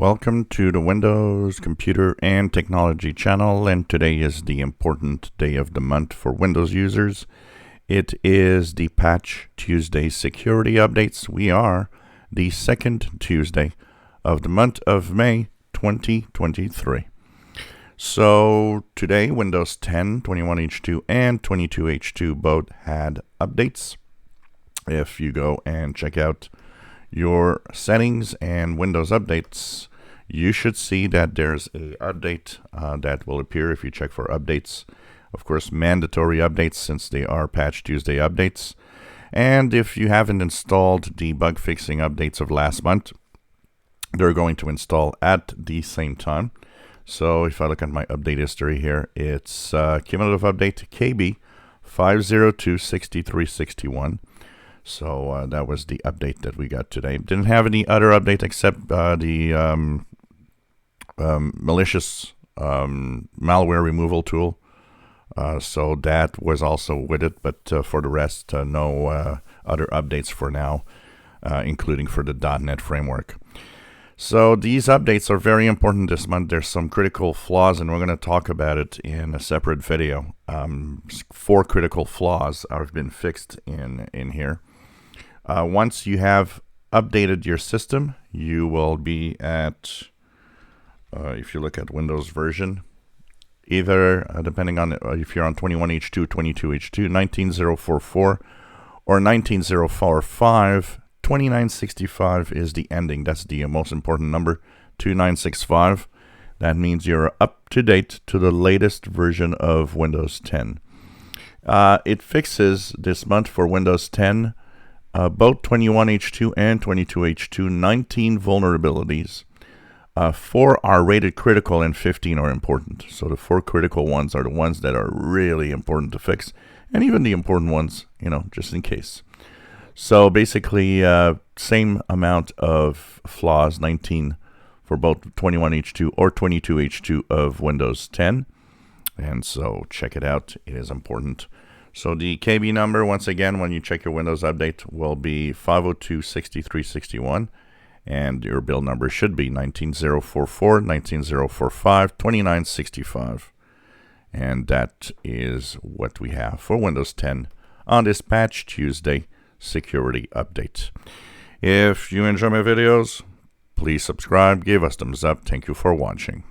Welcome to the Windows Computer and Technology channel, and today is the important day of the month for Windows users. It is the Patch Tuesday security updates. We are the second Tuesday of the month of May 2023. So today Windows 10, 21H2 and 22H2 both had updates. If you go and check out your settings and Windows updates, you should see that there's a update that will appear if you check for updates. Of course, mandatory updates since they are Patch Tuesday updates. And if you haven't installed the bug fixing updates of last month, they're going to install at the same time. So if I look at my update history here, it's cumulative update KB 5026361. So that was the update that we got today. Didn't have any other update except the malicious malware removal tool. So that was also with it, but for the rest, no other updates for now, including for the .NET framework. So these updates are very important this month. There's some critical flaws, and we're going to talk about it in a separate video. 4 critical flaws have been fixed in here. Once you have updated your system, you will be at, if you look at Windows version, either depending on if you're on 21H2, 22H2, 19044 or 19045, 2965 is the ending. That's the most important number, 2965. That means you're up to date to the latest version of Windows 10. It fixes this month for Windows 10 both 21H2 and 22H2, 19 vulnerabilities. 4 are rated critical and 15 are important. So the 4 critical ones are the ones that are really important to fix, and even the important ones, just in case. So basically, same amount of flaws, 19 for both 21H2 or 22H2 of Windows 10. And so check it out. It is important. So the KB number, once again, when you check your Windows update, will be 5026361. And your build number should be 19044, 19045, 2965. And that is what we have for Windows 10 on this Patch Tuesday security update. If you enjoy my videos, please subscribe, give us thumbs up. Thank you for watching.